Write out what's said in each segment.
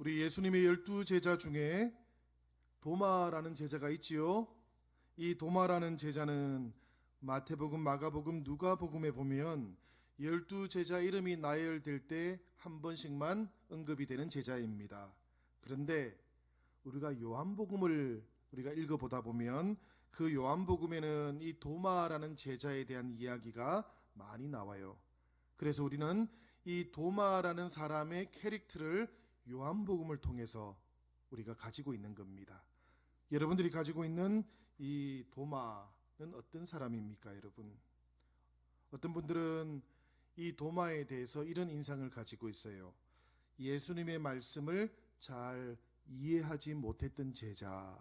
우리 예수님의 12제자 중에 도마라는 제자가 있지요. 이 도마라는 제자는 마태복음, 마가복음, 누가복음에 보면 12제자 이름이 나열될 때 한 번씩만 언급이 되는 제자입니다. 그런데 우리가 요한복음을 우리가 읽어보다 보면 그 요한복음에는 이 도마라는 제자에 대한 이야기가 많이 나와요. 그래서 우리는 이 도마라는 사람의 캐릭터를 요한복음을 통해서 우리가 가지고 있는 겁니다. 여러분들이 가지고 있는 이 도마는 어떤 사람입니까, 여러분? 어떤 분들은 이 도마에 대해서 이런 인상을 가지고 있어요. 예수님의 말씀을 잘 이해하지 못했던 제자.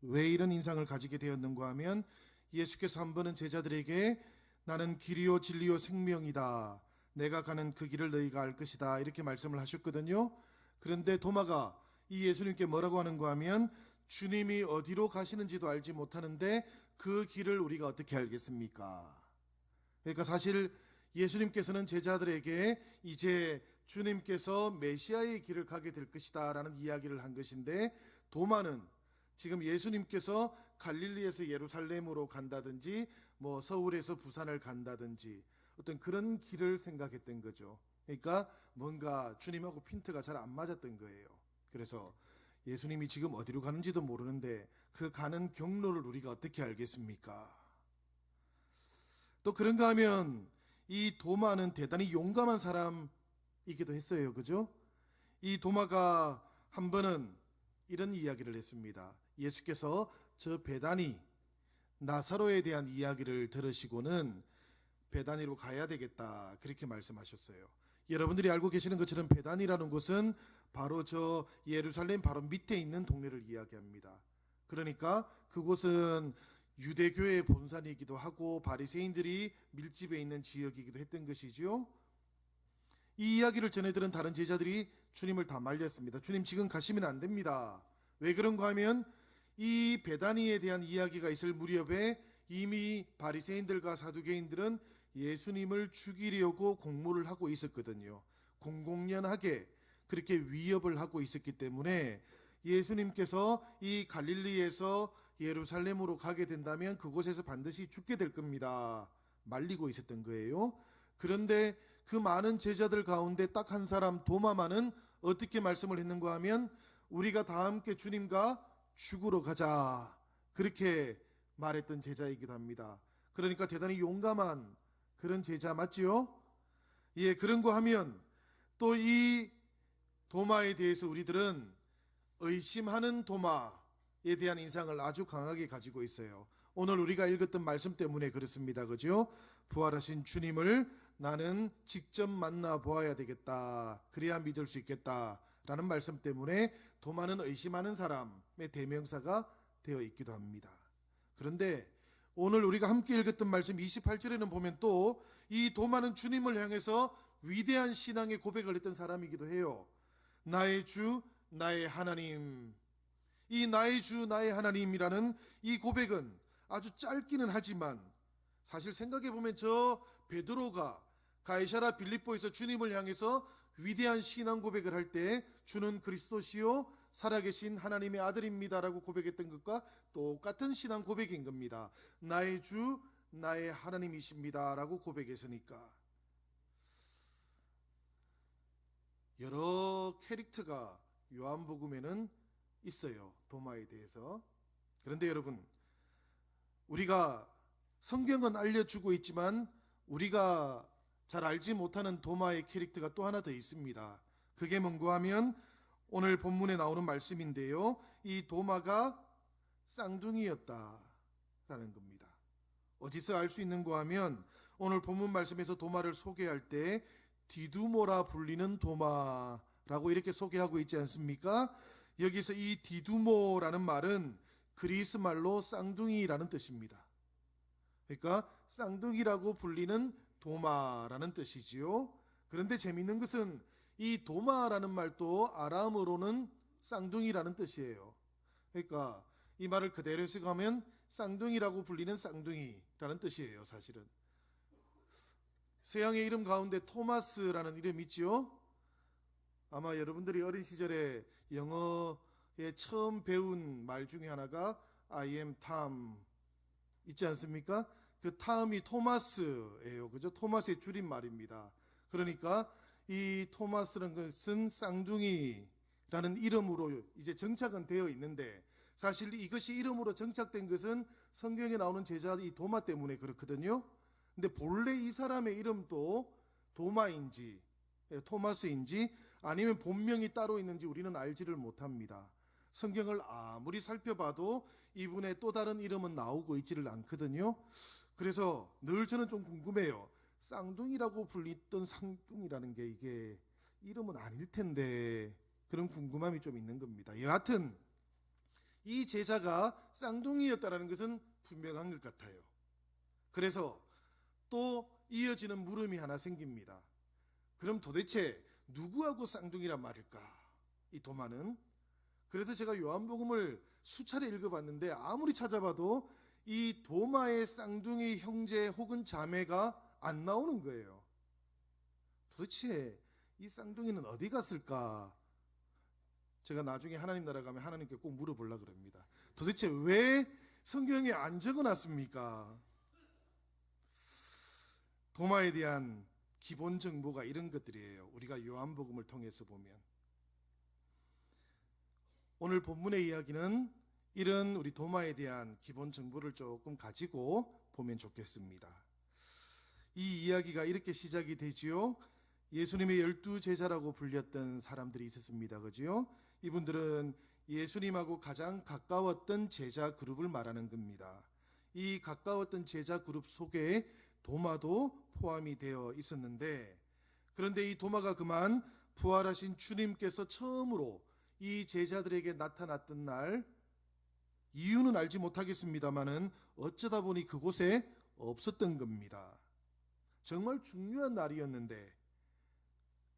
왜 이런 인상을 가지게 되었는가 하면 예수께서 한 번은 제자들에게 나는 길이요 진리요 생명이다. 내가 가는 그 길을 너희가 알 것이다. 이렇게 말씀을 하셨거든요. 그런데 도마가 이 예수님께 뭐라고 하는가 하면 주님이 어디로 가시는지도 알지 못하는데 그 길을 우리가 어떻게 알겠습니까? 그러니까 사실 예수님께서는 제자들에게 이제 주님께서 메시아의 길을 가게 될 것이다 라는 이야기를 한 것인데, 도마는 지금 예수님께서 갈릴리에서 예루살렘으로 간다든지 뭐 서울에서 부산을 간다든지 어떤 그런 길을 생각했던 거죠. 그러니까 뭔가 주님하고 핀트가 잘 안 맞았던 거예요. 그래서 예수님이 지금 어디로 가는지도 모르는데 그 가는 경로를 우리가 어떻게 알겠습니까? 또 그런가 하면 이 도마는 대단히 용감한 사람이기도 했어요. 그죠? 이 도마가 한 번은 이런 이야기를 했습니다. 예수께서 저 베다니 나사로에 대한 이야기를 들으시고는 베다니로 가야 되겠다, 그렇게 말씀하셨어요. 여러분들이 알고 계시는 것처럼 베다니라는 곳은 바로 저 예루살렘 바로 밑에 있는 동네를 이야기합니다. 그러니까 그곳은 유대교의 본산이기도 하고 바리새인들이 밀집해 있는 지역이기도 했던 것이죠. 이 이야기를 전해들은 다른 제자들이 주님을 다 말렸습니다. 주님, 지금 가시면 안 됩니다. 왜 그런가 하면 이 베다니에 대한 이야기가 있을 무렵에 이미 바리새인들과 사두개인들은 예수님을 죽이려고 공모를 하고 있었거든요. 공공연하게 그렇게 위협을 하고 있었기 때문에 예수님께서 이 갈릴리에서 예루살렘으로 가게 된다면 그곳에서 반드시 죽게 될 겁니다. 말리고 있었던 거예요. 그런데 그 많은 제자들 가운데 딱 한 사람 도마만은 어떻게 말씀을 했는가 하면 우리가 다 함께 주님과 죽으러 가자, 그렇게 말했던 제자이기도 합니다. 그러니까 대단히 용감한 그런 제자 맞지요? 예, 그런 거 하면 또 이 도마에 대해서 우리들은 의심하는 도마에 대한 인상을 아주 강하게 가지고 있어요. 오늘 우리가 읽었던 말씀 때문에 그렇습니다. 그죠? 부활하신 주님을 나는 직접 만나 보아야 되겠다, 그래야 믿을 수 있겠다 라는 말씀 때문에 도마는 의심하는 사람의 대명사가 되어 있기도 합니다. 그런데 오늘 우리가 함께 읽었던 말씀 28절에는 보면 또 이 도마는 주님을 향해서 위대한 신앙의 고백을 했던 사람이기도 해요. 나의 주, 나의 하나님. 이 나의 주, 나의 하나님이라는 이 고백은 아주 짧기는 하지만 사실 생각해보면 저 베드로가 가이사라 빌립보에서 주님을 향해서 위대한 신앙 고백을 할 때 주는 그리스도시요 살아계신 하나님의 아들입니다라고 고백했던 것과 똑같은 신앙 고백인 겁니다. 나의 주, 나의 하나님이십니다라고 고백했으니까. 여러 캐릭터가 요한복음에는 있어요, 도마에 대해서. 그런데 여러분, 우리가 성경은 알려주고 있지만 우리가 잘 알지 못하는 도마의 캐릭터가 또 하나 더 있습니다. 그게 뭔가 하면 오늘 본문에 나오는 말씀인데요, 이 도마가 쌍둥이였다라는 겁니다. 어디서 알 수 있는가 하면 오늘 본문 말씀에서 도마를 소개할 때 디두모라 불리는 도마라고 이렇게 소개하고 있지 않습니까? 여기서 이 디두모라는 말은 그리스 말로 쌍둥이라는 뜻입니다. 그러니까 쌍둥이라고 불리는 도마라는 뜻이지요. 그런데 재미있는 것은 이 도마라는 말도 아람어로는 쌍둥이라는 뜻이에요. 그러니까 이 말을 그대로 해석하면 쌍둥이라고 불리는 쌍둥이라는 뜻이에요, 사실은. 서양의 이름 가운데 토마스라는 이름이 있지요. 아마 여러분들이 어린 시절에 영어에 처음 배운 말 중에 하나가 I am Tom 있지 않습니까? 그 탐이 토마스예요. 그죠? 토마스의 줄임말입니다. 그러니까 이 토마스라는 것은 쌍둥이라는 이름으로 이제 정착은 되어 있는데, 사실 이것이 이름으로 정착된 것은 성경에 나오는 제자 이 도마 때문에 그렇거든요. 근데 본래 이 사람의 이름도 도마인지 토마스인지 아니면 본명이 따로 있는지 우리는 알지를 못합니다. 성경을 아무리 살펴봐도 이분의 또 다른 이름은 나오고 있지를 않거든요. 그래서 늘 저는 좀 궁금해요. 쌍둥이라고 불리던 쌍둥이라는 게 이게 이름은 아닐 텐데, 그런 궁금함이 좀 있는 겁니다. 여하튼 이 제자가 쌍둥이였다라는 것은 분명한 것 같아요. 그래서 또 이어지는 물음이 하나 생깁니다. 그럼 도대체 누구하고 쌍둥이란 말일까? 이 도마는. 그래서 제가 요한복음을 수차례 읽어봤는데 아무리 찾아봐도 이 도마의 쌍둥이 형제 혹은 자매가 안 나오는 거예요. 도대체 이 쌍둥이는 어디 갔을까? 제가 나중에 하나님 나라 가면 하나님께 꼭 물어보려고 그럽니다. 도대체 왜 성경에 안 적어놨습니까? 도마에 대한 기본 정보가 이런 것들이에요. 우리가 요한복음을 통해서 보면, 오늘 본문의 이야기는 이런 우리 도마에 대한 기본 정보를 조금 가지고 보면 좋겠습니다. 이 이야기가 이렇게 시작이 되지요. 예수님의 12제자라고 불렸던 사람들이 있었습니다. 그죠? 이분들은 예수님하고 가장 가까웠던 제자 그룹을 말하는 겁니다. 이 가까웠던 제자 그룹 속에 도마도 포함이 되어 있었는데, 그런데 이 도마가 그만 부활하신 주님께서 처음으로 이 제자들에게 나타났던 날, 이유는 알지 못하겠습니다만은 어쩌다 보니 그곳에 없었던 겁니다. 정말 중요한 날이었는데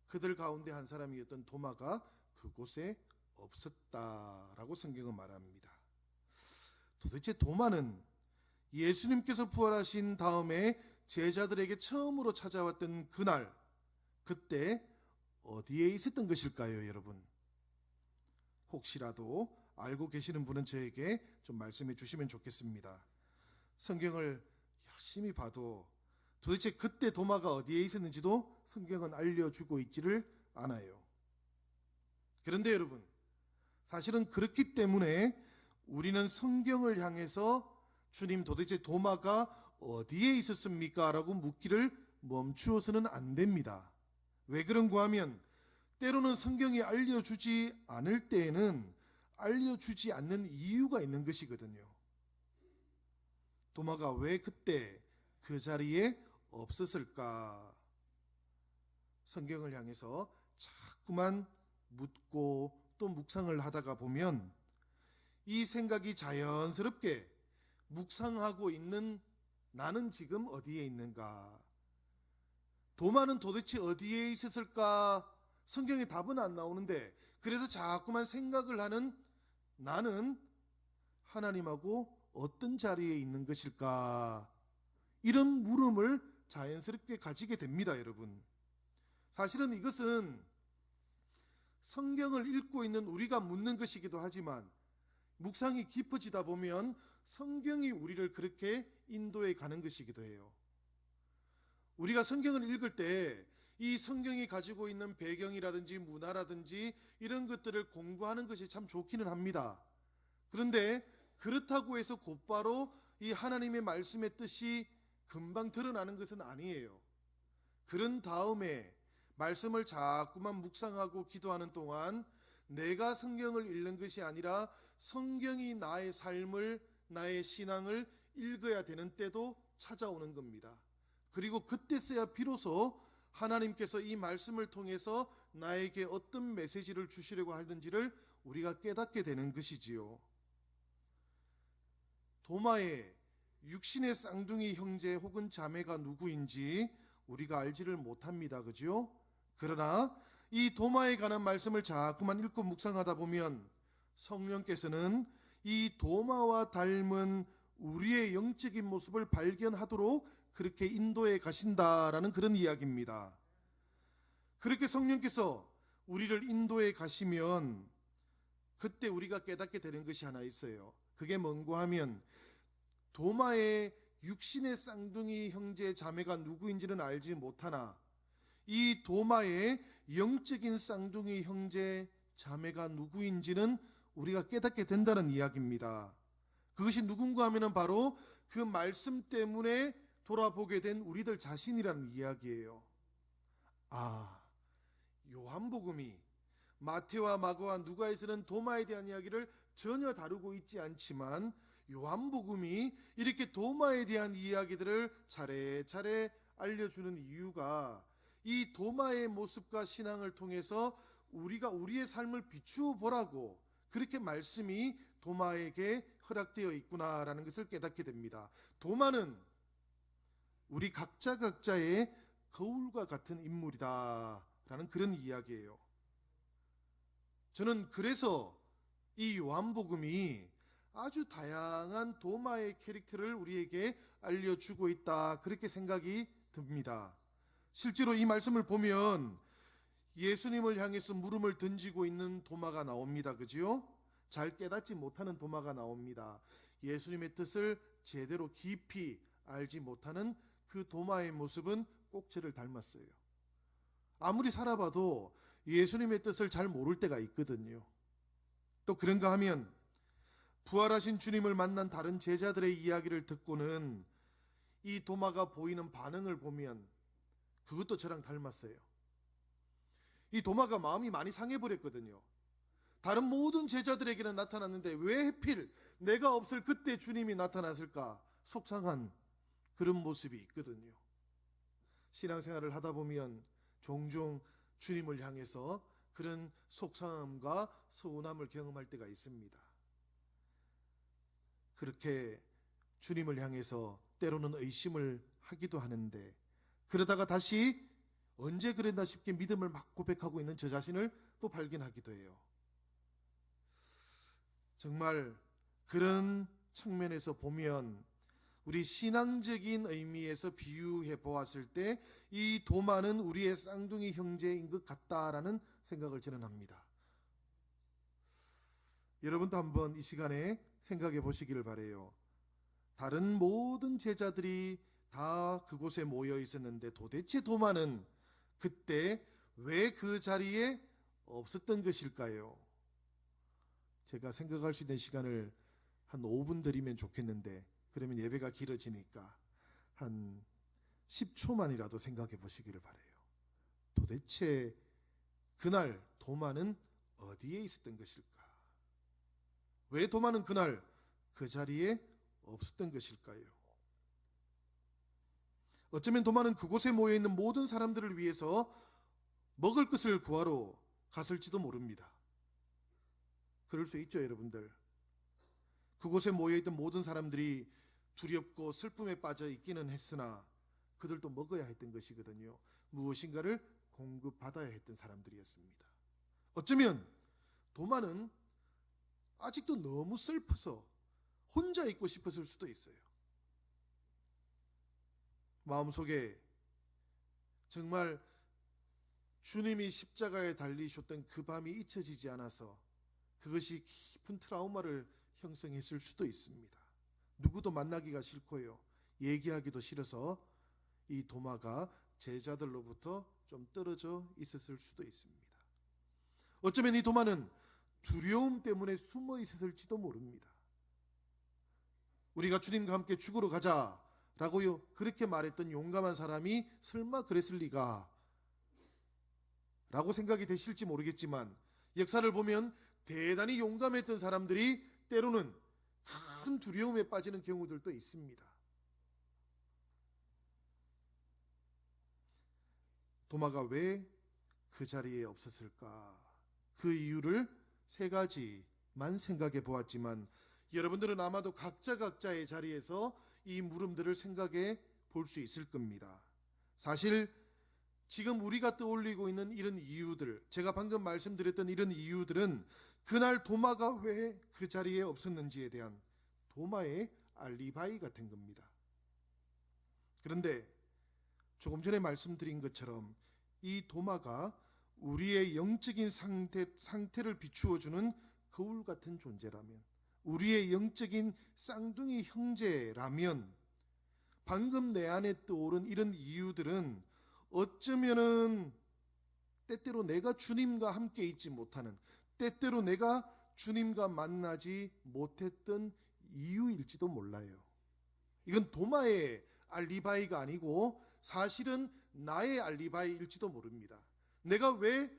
그들 가운데 한 사람이었던 도마가 그곳에 없었다라고 성경은 말합니다. 도대체 도마는 예수님께서 부활하신 다음에 제자들에게 처음으로 찾아왔던 그날, 그때 어디에 있었던 것일까요, 여러분? 혹시라도 알고 계시는 분은 저에게 좀 말씀해 주시면 좋겠습니다. 성경을 열심히 봐도 도대체 그때 도마가 어디에 있었는지도 성경은 알려주고 있지를 않아요. 그런데 여러분, 사실은 그렇기 때문에 우리는 성경을 향해서 주님 도대체 도마가 어디에 있었습니까? 라고 묻기를 멈추어서는 안 됩니다. 왜 그런가 하면 때로는 성경이 알려주지 않을 때에는 알려주지 않는 이유가 있는 것이거든요. 도마가 왜 그때 그 자리에 없었을까? 성경을 향해서 자꾸만 묻고 또 묵상을 하다가 보면 이 생각이 자연스럽게 묵상하고 있는 나는 지금 어디에 있는가? 도마는 도대체 어디에 있었을까? 성경에 답은 안 나오는데, 그래서 자꾸만 생각을 하는 나는 하나님하고 어떤 자리에 있는 것일까? 이런 물음을 자연스럽게 가지게 됩니다, 여러분. 사실은 이것은 성경을 읽고 있는 우리가 묻는 것이기도 하지만 묵상이 깊어지다 보면 성경이 우리를 그렇게 인도해 가는 것이기도 해요. 우리가 성경을 읽을 때 이 성경이 가지고 있는 배경이라든지 문화라든지 이런 것들을 공부하는 것이 참 좋기는 합니다. 그런데 그렇다고 해서 곧바로 이 하나님의 말씀의 뜻이 금방 드러나는 것은 아니에요. 그런 다음에 말씀을 자꾸만 묵상하고 기도하는 동안 내가 성경을 읽는 것이 아니라 성경이 나의 삶을, 나의 신앙을 읽어야 되는 때도 찾아오는 겁니다. 그리고 그때서야 비로소 하나님께서 이 말씀을 통해서 나에게 어떤 메시지를 주시려고 하는지를 우리가 깨닫게 되는 것이지요. 도마의 육신의 쌍둥이 형제 혹은 자매가 누구인지 우리가 알지를 못합니다. 그죠? 그러나 이 도마에 관한 말씀을 자꾸만 읽고 묵상하다 보면 성령께서는 이 도마와 닮은 우리의 영적인 모습을 발견하도록 그렇게 인도해 가신다라는 그런 이야기입니다. 그렇게 성령께서 우리를 인도에 가시면 그때 우리가 깨닫게 되는 것이 하나 있어요. 그게 뭔고 하면 도마의 육신의 쌍둥이 형제 자매가 누구인지는 알지 못하나 이 도마의 영적인 쌍둥이 형제 자매가 누구인지는 우리가 깨닫게 된다는 이야기입니다. 그것이 누군가 하면은 바로 그 말씀 때문에 돌아보게 된 우리들 자신이라는 이야기예요. 요한복음이 마태와 마가와 누가에서는 도마에 대한 이야기를 전혀 다루고 있지 않지만 요한복음이 이렇게 도마에 대한 이야기들을 차례차례 알려주는 이유가 이 도마의 모습과 신앙을 통해서 우리가 우리의 삶을 비추어 보라고 그렇게 말씀이 도마에게 허락되어 있구나라는 것을 깨닫게 됩니다. 도마는 우리 각자의 거울과 같은 인물이다라는 그런 이야기예요. 저는 그래서 이 요한복음이 아주 다양한 도마의 캐릭터를 우리에게 알려주고 있다 그렇게 생각이 듭니다. 실제로 이 말씀을 보면 예수님을 향해서 물음을 던지고 있는 도마가 나옵니다. 그지요? 잘 깨닫지 못하는 도마가 나옵니다. 예수님의 뜻을 제대로 깊이 알지 못하는 그 도마의 모습은 꼭 저를 닮았어요. 아무리 살아봐도 예수님의 뜻을 잘 모를 때가 있거든요. 또 그런가 하면 부활하신 주님을 만난 다른 제자들의 이야기를 듣고는 이 도마가 보이는 반응을 보면 그것도 저랑 닮았어요. 이 도마가 마음이 많이 상해버렸거든요. 다른 모든 제자들에게는 나타났는데 왜 하필 내가 없을 그때 주님이 나타났을까 속상한 그런 모습이 있거든요. 신앙생활을 하다 보면 종종 주님을 향해서 그런 속상함과 서운함을 경험할 때가 있습니다. 그렇게 주님을 향해서 때로는 의심을 하기도 하는데 그러다가 다시 언제 그랬나 싶게 믿음을 막 고백하고 있는 저 자신을 또 발견하기도 해요. 정말 그런 측면에서 보면 우리 신앙적인 의미에서 비유해 보았을 때 이 도마는 우리의 쌍둥이 형제인 것 같다라는 생각을 저는 합니다. 여러분도 한번 이 시간에 생각해 보시기를 바라요. 다른 모든 제자들이 다 그곳에 모여 있었는데 도대체 도마는 그때 왜 그 자리에 없었던 것일까요? 제가 생각할 수 있는 시간을 한 5분 드리면 좋겠는데 그러면 예배가 길어지니까 한 10초만이라도 생각해 보시기를 바라요. 도대체 그날 도마는 어디에 있었던 것일까? 왜 도마는 그날 그 자리에 없었던 것일까요? 어쩌면 도마는 그곳에 모여있는 모든 사람들을 위해서 먹을 것을 구하러 갔을지도 모릅니다. 그럴 수 있죠, 여러분들. 그곳에 모여있던 모든 사람들이 두렵고 슬픔에 빠져 있기는 했으나 그들도 먹어야 했던 것이거든요. 무엇인가를 공급받아야 했던 사람들이었습니다. 어쩌면 도마는 아직도 너무 슬퍼서 혼자 있고 싶었을 수도 있어요. 마음속에 정말 주님이 십자가에 달리셨던 그 밤이 잊혀지지 않아서 그것이 깊은 트라우마를 형성했을 수도 있습니다. 누구도 만나기가 싫고요. 얘기하기도 싫어서 이 도마가 제자들로부터 좀 떨어져 있었을 수도 있습니다. 어쩌면 이 도마는 두려움 때문에 숨어 있었을지도 모릅니다. 우리가 주님과 함께 죽으러 가자라고요 그렇게 말했던 용감한 사람이 설마 그랬을 리가 라고 생각이 되실지 모르겠지만 역사를 보면 대단히 용감했던 사람들이 때로는 큰 두려움에 빠지는 경우들도 있습니다. 도마가 왜 그 자리에 없었을까? 그 이유를 3가지만 생각해 보았지만 여러분들은 아마도 각자의 자리에서 이 물음들을 생각해 볼 수 있을 겁니다. 사실 지금 우리가 떠올리고 있는 이런 이유들, 제가 방금 말씀드렸던 이런 이유들은 그날 도마가 왜 그 자리에 없었는지에 대한 도마의 알리바이 같은 겁니다. 그런데 조금 전에 말씀드린 것처럼 이 도마가 우리의 영적인 상태를 비추어주는 거울 같은 존재라면, 우리의 영적인 쌍둥이 형제라면, 방금 내 안에 떠오른 이런 이유들은 어쩌면은 때때로 내가 주님과 함께 있지 못하는, 때때로 내가 주님과 만나지 못했던 이유일지도 몰라요. 이건 도마의 알리바이가 아니고 사실은 나의 알리바이일지도 모릅니다. 내가 왜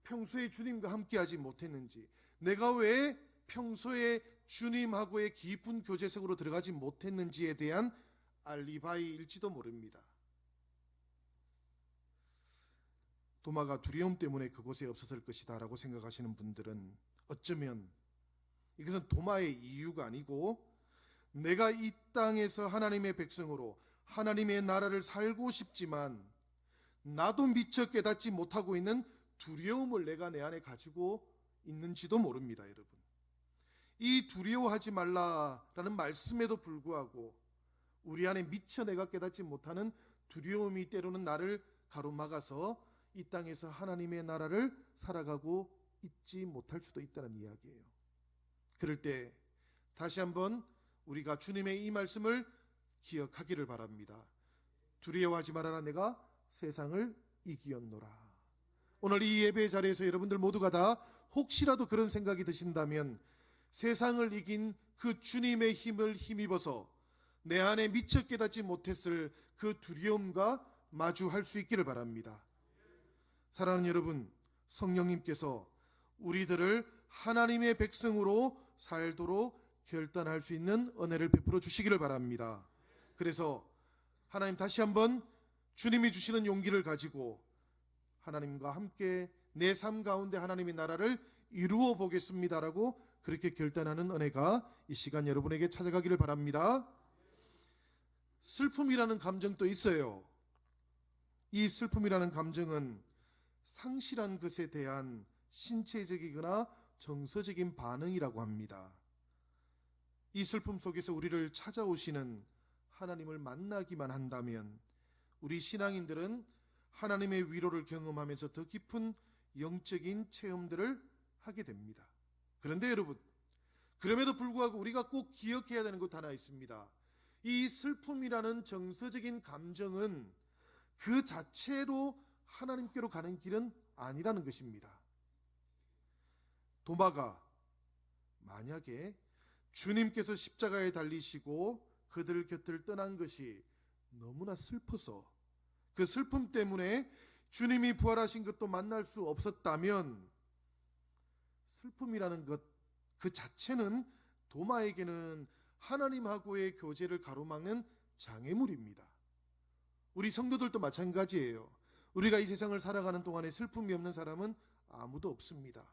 평소에 주님과 함께하지 못했는지, 내가 왜 평소에 주님하고의 깊은 교제 속으로 들어가지 못했는지에 대한 알리바이일지도 모릅니다. 도마가 두려움 때문에 그곳에 없었을 것이다 라고 생각하시는 분들은 어쩌면 이것은 도마의 이유가 아니고 내가 이 땅에서 하나님의 백성으로 하나님의 나라를 살고 싶지만 나도 미처 깨닫지 못하고 있는 두려움을 내가 내 안에 가지고 있는지도 모릅니다. 여러분, 이 두려워하지 말라라는 말씀에도 불구하고 우리 안에 미처 내가 깨닫지 못하는 두려움이 때로는 나를 가로막아서 이 땅에서 하나님의 나라를 살아가고 있지 못할 수도 있다는 이야기예요. 그럴 때 다시 한번 우리가 주님의 이 말씀을 기억하기를 바랍니다. 두려워하지 말아라, 내가 세상을 이기었노라. 오늘 이 예배 자리에서 여러분들 모두가 다 혹시라도 그런 생각이 드신다면 세상을 이긴 그 주님의 힘을 힘입어서 내 안에 미처 깨닫지 못했을 그 두려움과 마주할 수 있기를 바랍니다. 사랑하는 여러분, 성령님께서 우리들을 하나님의 백성으로 살도록 결단할 수 있는 은혜를 베풀어 주시기를 바랍니다. 그래서 하나님, 다시 한번 주님이 주시는 용기를 가지고 하나님과 함께 내 삶 가운데 하나님의 나라를 이루어 보겠습니다라고 그렇게 결단하는 은혜가 이 시간 여러분에게 찾아가기를 바랍니다. 슬픔이라는 감정도 있어요. 이 슬픔이라는 감정은 상실한 것에 대한 신체적이거나 정서적인 반응이라고 합니다. 이 슬픔 속에서 우리를 찾아오시는 하나님을 만나기만 한다면 우리 신앙인들은 하나님의 위로를 경험하면서 더 깊은 영적인 체험들을 하게 됩니다. 그런데 여러분, 그럼에도 불구하고 우리가 꼭 기억해야 되는 것 하나 있습니다. 이 슬픔이라는 정서적인 감정은 그 자체로 하나님께로 가는 길은 아니라는 것입니다. 도마가 만약에 주님께서 십자가에 달리시고 그들 곁을 떠난 것이 너무나 슬퍼서 그 슬픔 때문에 주님이 부활하신 것도 만날 수 없었다면 슬픔이라는 것 그 자체는 도마에게는 하나님하고의 교제를 가로막는 장애물입니다. 우리 성도들도 마찬가지예요. 우리가 이 세상을 살아가는 동안에 슬픔이 없는 사람은 아무도 없습니다.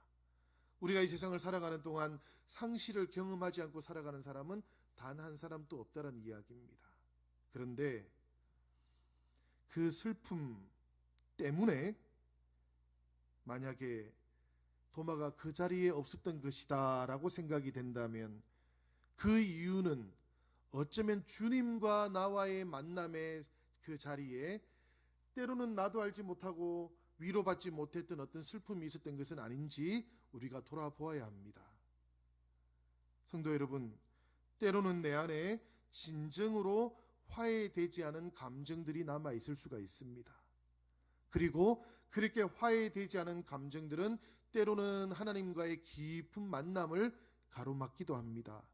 우리가 이 세상을 살아가는 동안 상실을 경험하지 않고 살아가는 사람은 단 한 사람도 없다는 이야기입니다. 그런데 그 슬픔 때문에 만약에 도마가 그 자리에 없었던 것이다 라고 생각이 된다면 그 이유는 어쩌면 주님과 나와의 만남의 그 자리에 때로는 나도 알지 못하고 위로받지 못했던 어떤 슬픔이 있었던 것은 아닌지 우리가 돌아보아야 합니다. 성도 여러분, 때로는 내 안에 진정으로 화해되지 않은 감정들이 남아 있을 수가 있습니다. 그리고 그렇게 화해되지 않은 감정들은 때로는 하나님과의 깊은 만남을 가로막기도 합니다.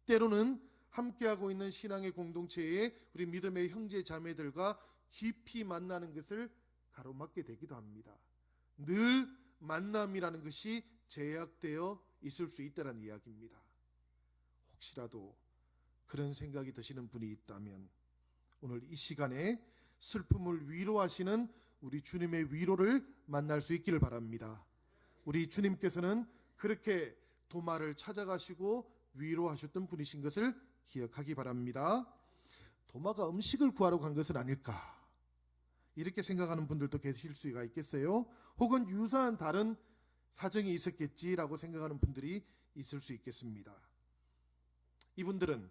때로는 함께하고 있는 신앙의 공동체에 우리 믿음의 형제 자매들과 깊이 만나는 것을 가로막게 되기도 합니다. 늘 만남이라는 것이 제약되어 있을 수 있다는 이야기입니다. 혹시라도 그런 생각이 드시는 분이 있다면 오늘 이 시간에 슬픔을 위로하시는 우리 주님의 위로를 만날 수 있기를 바랍니다. 우리 주님께서는 그렇게 도마를 찾아가시고 위로하셨던 분이신 것을 기억하기 바랍니다. 도마가 음식을 구하러 간 것은 아닐까 이렇게 생각하는 분들도 계실 수가 있겠어요. 혹은 유사한 다른 사정이 있었겠지라고 생각하는 분들이 있을 수 있겠습니다. 이분들은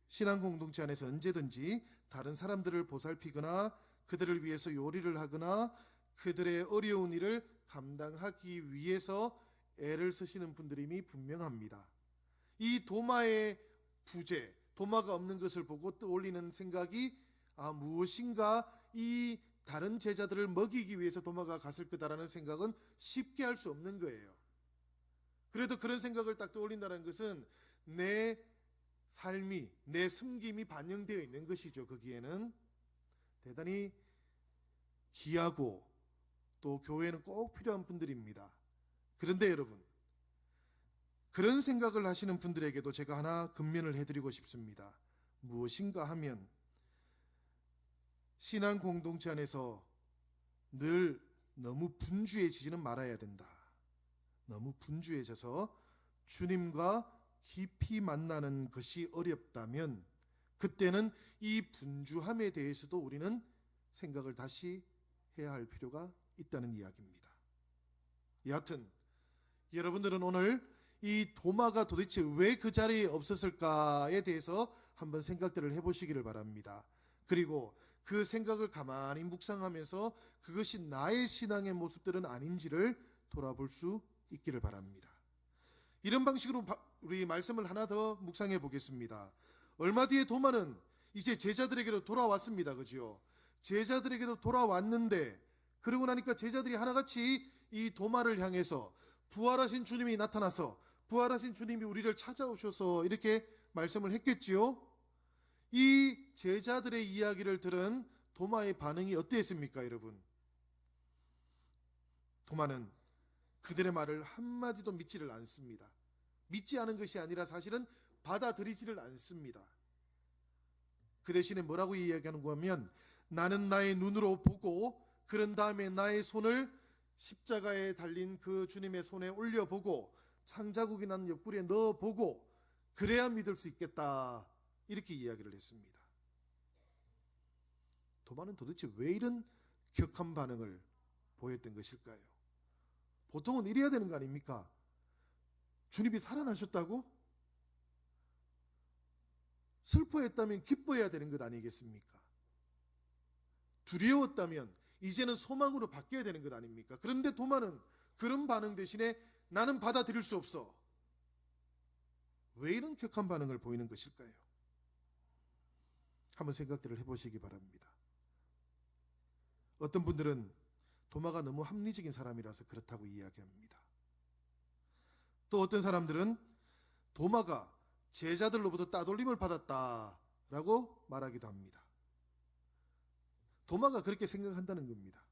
신앙 공동체 안에서 언제든지 다른 사람들을 보살피거나 그들을 위해서 요리를 하거나 그들의 어려운 일을 감당하기 위해서 애를 쓰시는 분들임이 분명합니다. 이 도마의 부재, 도마가 없는 것을 보고 떠올리는 생각이 무엇인가 이 다른 제자들을 먹이기 위해서 도마가 갔을 거다라는 생각은 쉽게 할 수 없는 거예요. 그래도 그런 생각을 딱 떠올린다는 것은 내 삶이, 내 섬김이 반영되어 있는 것이죠. 거기에는 대단히 귀하고 또 교회에는 꼭 필요한 분들입니다. 그런데 여러분, 그런 생각을 하시는 분들에게도 제가 하나 근면을 해드리고 싶습니다. 무엇인가 하면 신앙 공동체 안에서 늘 너무 분주해지지는 말아야 된다. 너무 분주해져서 주님과 깊이 만나는 것이 어렵다면 그때는 이 분주함에 대해서도 우리는 생각을 다시 해야 할 필요가 있다는 이야기입니다. 여하튼 여러분들은 오늘 이 도마가 도대체 왜 그 자리에 없었을까에 대해서 한번 생각들을 해보시기를 바랍니다. 그리고 그 생각을 가만히 묵상하면서 그것이 나의 신앙의 모습들은 아닌지를 돌아볼 수 있기를 바랍니다. 이런 방식으로 우리 말씀을 하나 더 묵상해 보겠습니다. 얼마 뒤에 도마는 이제 제자들에게로 돌아왔습니다. 그죠? 제자들에게도 돌아왔는데 그러고 나니까 제자들이 하나같이 이 도마를 향해서 부활하신 주님이 나타나서 부활하신 주님이 우리를 찾아오셔서 이렇게 말씀을 했겠지요. 이 제자들의 이야기를 들은 도마의 반응이 어땠습니까, 여러분? 도마는 그들의 말을 한마디도 믿지를 않습니다. 믿지 않은 것이 아니라 사실은 받아들이지를 않습니다. 그 대신에 뭐라고 이야기하는 거냐면 나는 나의 눈으로 보고 그런 다음에 나의 손을 십자가에 달린 그 주님의 손에 올려보고 창자국이 난 옆구리에 넣어보고 그래야 믿을 수 있겠다, 이렇게 이야기를 했습니다. 도마는 도대체 왜 이런 격한 반응을 보였던 것일까요? 보통은 이래야 되는 거 아닙니까? 주님이 살아나셨다고? 슬퍼했다면 기뻐해야 되는 것 아니겠습니까? 두려웠다면 이제는 소망으로 바뀌어야 되는 것 아닙니까? 그런데 도마는 그런 반응 대신에 나는 받아들일 수 없어. 왜 이런 격한 반응을 보이는 것일까요? 한번 생각들을 해보시기 바랍니다. 어떤 분들은 도마가 너무 합리적인 사람이라서 그렇다고 이야기합니다. 또 어떤 사람들은 도마가 제자들로부터 따돌림을 받았다라고 말하기도 합니다. 도마가 그렇게 생각한다는 겁니다.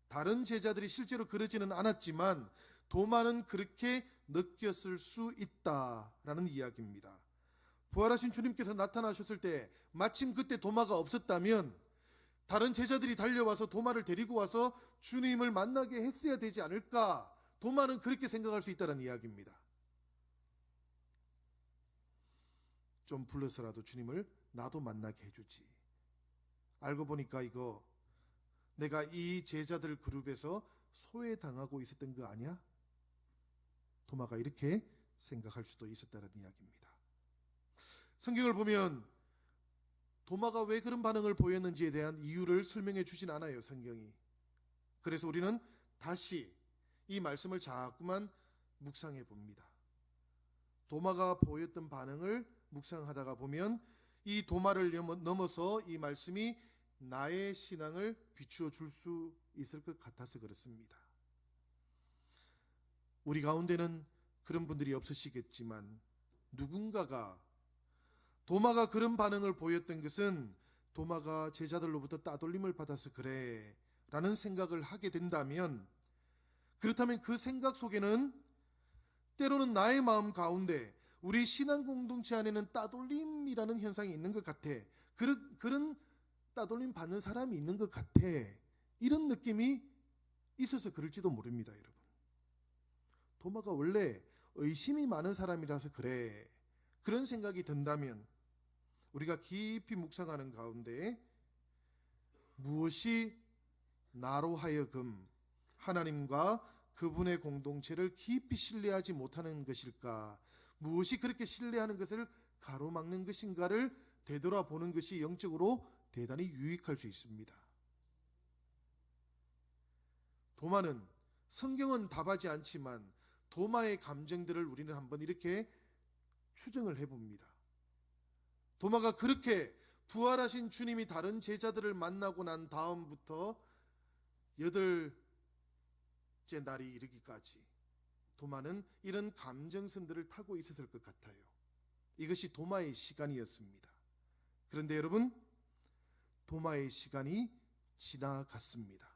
다른 제자들이 실제로 그러지는 않았지만 도마는 그렇게 느꼈을 수 있다라는 이야기입니다. 부활하신 주님께서 나타나셨을 때 마침 그때 도마가 없었다면 다른 제자들이 달려와서 도마를 데리고 와서 주님을 만나게 했어야 되지 않을까? 도마는 그렇게 생각할 수 있다는 이야기입니다. 좀 불러서라도 주님을 나도 만나게 해주지. 알고 보니까 이거 내가 이 제자들 그룹에서 소외당하고 있었던 거 아니야? 도마가 이렇게 생각할 수도 있었다는 이야기입니다. 성경을 보면 도마가 왜 그런 반응을 보였는지에 대한 이유를 설명해 주진 않아요, 성경이. 그래서 우리는 다시 이 말씀을 자꾸만 묵상해 봅니다. 도마가 보였던 반응을 묵상하다가 보면 이 도마를 넘어서 이 말씀이 나의 신앙을 비추어 줄 수 있을 것 같아서 그렇습니다. 우리 가운데는 그런 분들이 없으시겠지만 누군가가 도마가 그런 반응을 보였던 것은 도마가 제자들로부터 따돌림을 받아서 그래 라는 생각을 하게 된다면, 그렇다면 그 생각 속에는 때로는 나의 마음 가운데 우리 신앙 공동체 안에는 따돌림이라는 현상이 있는 것 같아. 그런 따돌림 받는 사람이 있는 것 같아. 이런 느낌이 있어서 그럴지도 모릅니다, 여러분. 도마가 원래 의심이 많은 사람이라서 그래. 그런 생각이 든다면 우리가 깊이 묵상하는 가운데 무엇이 나로 하여금 하나님과 그분의 공동체를 깊이 신뢰하지 못하는 것일까? 무엇이 그렇게 신뢰하는 것을 가로막는 것인가를 되돌아보는 것이 영적으로 대단히 유익할 수 있습니다. 도마는 성경은 답하지 않지만 도마의 감정들을 우리는 한번 이렇게 추정을 해봅니다. 도마가 그렇게 부활하신 주님이 다른 제자들을 만나고 난 다음부터 8째 날이 이르기까지 도마는 이런 감정선들을 타고 있었을 것 같아요. 이것이 도마의 시간이었습니다. 그런데 여러분, 도마의 시간이 지나갔습니다.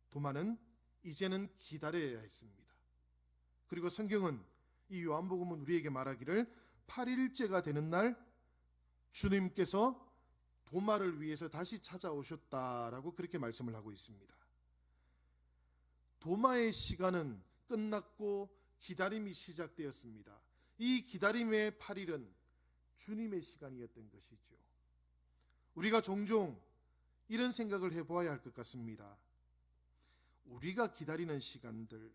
도마는 이제는 기다려야 했습니다. 그리고 성경은, 이 요한복음은 우리에게 말하기를 8일째가 되는 날 주님께서 도마를 위해서 다시 찾아오셨다라고 그렇게 말씀을 하고 있습니다. 도마의 시간은 끝났고 기다림이 시작되었습니다. 이 기다림의 8일은 주님의 시간이었던 것이죠. 우리가 종종 이런 생각을 해보아야 할 것 같습니다. 우리가 기다리는 시간들,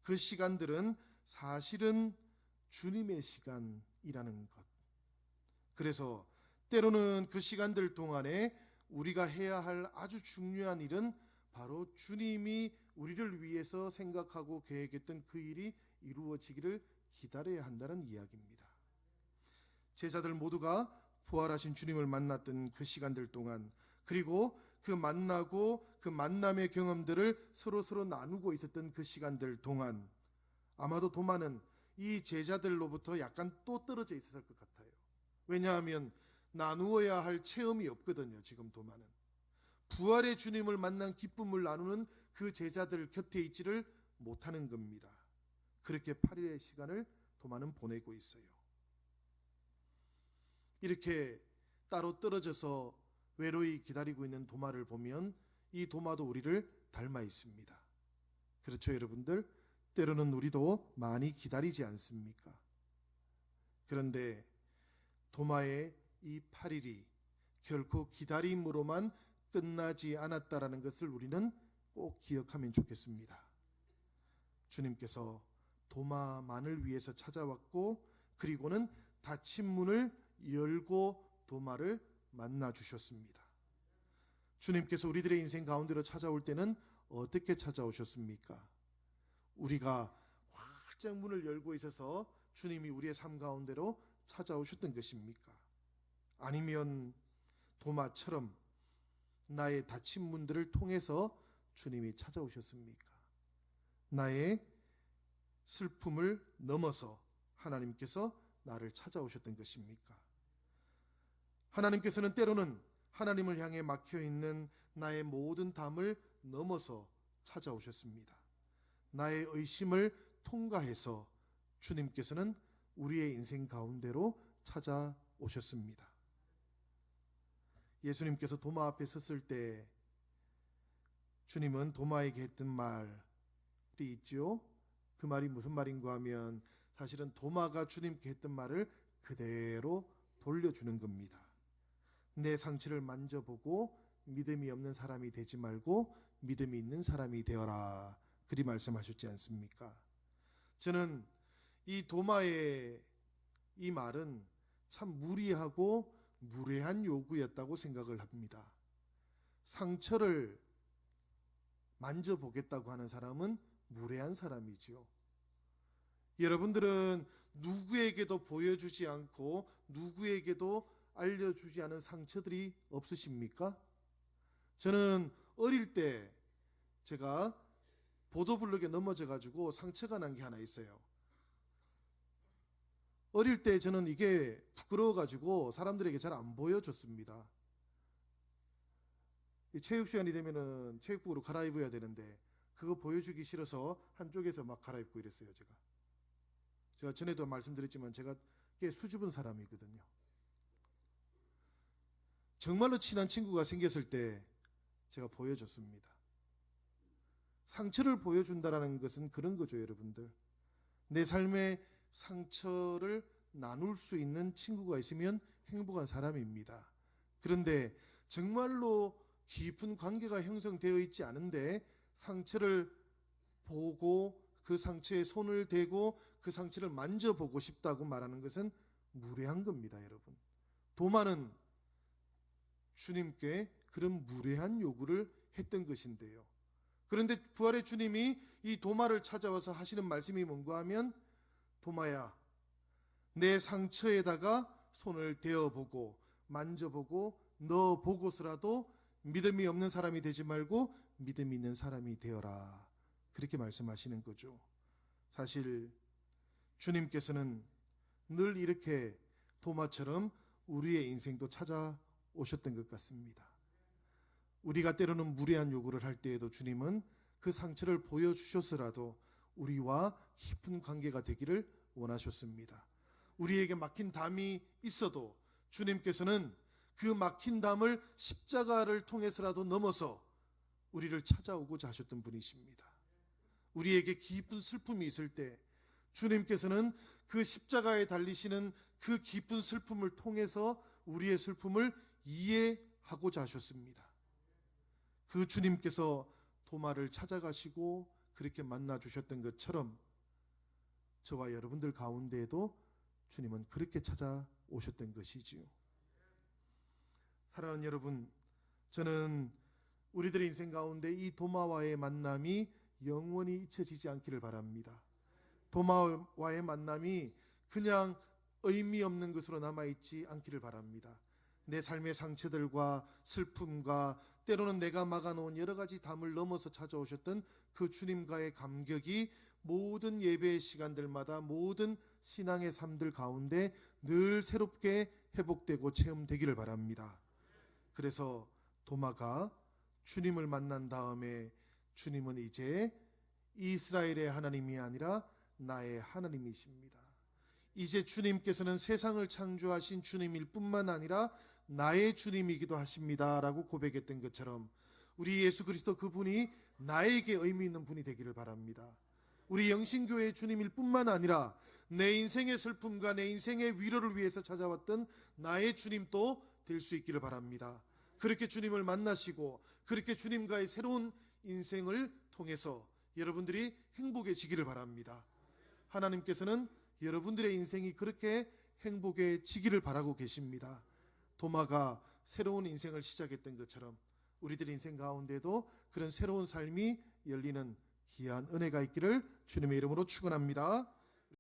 그 시간들은 사실은 주님의 시간이라는 것. 그래서 때로는 그 시간들 동안에 우리가 해야 할 아주 중요한 일은 바로 주님이 우리를 위해서 생각하고 계획했던 그 일이 이루어지기를 기다려야 한다는 이야기입니다. 제자들 모두가 부활하신 주님을 만났던 그 시간들 동안, 그리고 그 만나고 그 만남의 경험들을 서로 나누고 있었던 그 시간들 동안 아마도 도마는 이 제자들로부터 약간 또 떨어져 있었을 것 같아요. 왜냐하면 나누어야 할 체험이 없거든요. 지금 도마는 부활의 주님을 만난 기쁨을 나누는 그 제자들 곁에 있지를 못하는 겁니다. 그렇게 8일의 시간을 도마는 보내고 있어요. 이렇게 따로 떨어져서 외로이 기다리고 있는 도마를 보면 이 도마도 우리를 닮아 있습니다. 그렇죠, 여러분들? 때로는 우리도 많이 기다리지 않습니까? 그런데 도마의 이 8일이 결코 기다림으로만 끝나지 않았다라는 것을 우리는 꼭 기억하면 좋겠습니다. 주님께서 도마만을 위해서 찾아왔고, 그리고는 닫힌 문을 열고 도마를 만나 주셨습니다. 주님께서 우리들의 인생 가운데로 찾아올 때는 어떻게 찾아오셨습니까? 우리가 활짝 문을 열고 있어서 주님이 우리의 삶 가운데로 찾아오셨던 것입니까? 아니면 도마처럼 나의 닫힌 문들을 통해서 주님이 찾아오셨습니까? 나의 슬픔을 넘어서 하나님께서 나를 찾아오셨던 것입니까? 하나님께서는 때로는 하나님을 향해 막혀있는 나의 모든 담을 넘어서 찾아오셨습니다. 나의 의심을 통과해서 주님께서는 우리의 인생 가운데로 찾아오셨습니다. 예수님께서 도마 앞에 섰을 때 주님은 도마에게 했던 말이 있죠. 그 말이 무슨 말인가 하면 사실은 도마가 주님께 했던 말을 그대로 돌려주는 겁니다. 내 상처를 만져보고 믿음이 없는 사람이 되지 말고 믿음이 있는 사람이 되어라, 그리 말씀하셨지 않습니까? 저는 이 도마의 이 말은 참 무리하고 무례한 요구였다고 생각을 합니다. 상처를 만져보겠다고 하는 사람은 무례한 사람이지요. 여러분들은 누구에게도 보여주지 않고 누구에게도 알려주지 않은 상처들이 없으십니까? 저는 어릴 때 제가 보도블록에 넘어져 가지고 상처가 난 게 하나 있어요. 어릴 때 저는 이게 부끄러워 가지고 사람들에게 잘 안 보여줬습니다. 체육 시간이 되면은 체육복으로 갈아입어야 되는데 그거 보여주기 싫어서 한쪽에서 막 갈아입고 이랬어요. 제가 전에도 말씀드렸지만 제가 꽤 수줍은 사람이거든요. 정말로 친한 친구가 생겼을 때 제가 보여줬습니다. 상처를 보여준다라는 것은 그런 거죠, 여러분들. 내 삶의 상처를 나눌 수 있는 친구가 있으면 행복한 사람입니다. 그런데 정말로 깊은 관계가 형성되어 있지 않은데 상처를 보고 그 상처에 손을 대고 그 상처를 만져보고 싶다고 말하는 것은 무례한 겁니다, 여러분. 도마는 주님께 그런 무례한 요구를 했던 것인데요. 그런데 부활의 주님이 이 도마를 찾아와서 하시는 말씀이 뭔가 하면, 도마야, 내 상처에다가 손을 대어보고 만져보고 넣어보고서라도 믿음이 없는 사람이 되지 말고 믿음이 있는 사람이 되어라. 그렇게 말씀하시는 거죠. 사실 주님께서는 늘 이렇게 도마처럼 우리의 인생도 찾아오셨던 것 같습니다. 우리가 때로는 무례한 요구를 할 때에도 주님은 그 상처를 보여주셔서라도 우리와 깊은 관계가 되기를 원하셨습니다. 우리에게 막힌 담이 있어도 주님께서는 그 막힌 담을 십자가를 통해서라도 넘어서 우리를 찾아오고자 하셨던 분이십니다. 우리에게 깊은 슬픔이 있을 때 주님께서는 그 십자가에 달리시는 그 깊은 슬픔을 통해서 우리의 슬픔을 이해하고자 하셨습니다. 그 주님께서 도마를 찾아가시고 그렇게 만나 주셨던 것처럼 저와 여러분들 가운데에도 주님은 그렇게 찾아오셨던 것이지요. 사랑하는 여러분, 저는 우리들의 인생 가운데 이 도마와의 만남이 영원히 잊혀지지 않기를 바랍니다. 도마와의 만남이 그냥 의미 없는 것으로 남아있지 않기를 바랍니다. 내 삶의 상처들과 슬픔과 때로는 내가 막아놓은 여러 가지 담을 넘어서 찾아오셨던 그 주님과의 감격이 모든 예배의 시간들마다 모든 신앙의 삶들 가운데 늘 새롭게 회복되고 체험되기를 바랍니다. 그래서 도마가 주님을 만난 다음에 주님은 이제 이스라엘의 하나님이 아니라 나의 하나님이십니다. 이제 주님께서는 세상을 창조하신 주님일 뿐만 아니라 나의 주님이기도 하십니다 라고 고백했던 것처럼 우리 예수 그리스도 그분이 나에게 의미 있는 분이 되기를 바랍니다. 우리 영신교회의 주님일 뿐만 아니라 내 인생의 슬픔과 내 인생의 위로를 위해서 찾아왔던 나의 주님도 될 수 있기를 바랍니다. 그렇게 주님을 만나시고 그렇게 주님과의 새로운 인생을 통해서 여러분들이 행복해지기를 바랍니다. 하나님께서는 여러분들의 인생이 그렇게 행복해지기를 바라고 계십니다. 도마가 새로운 인생을 시작했던 것처럼 우리들의 인생 가운데도 그런 새로운 삶이 열리는 귀한 은혜가 있기를 주님의 이름으로 축원합니다.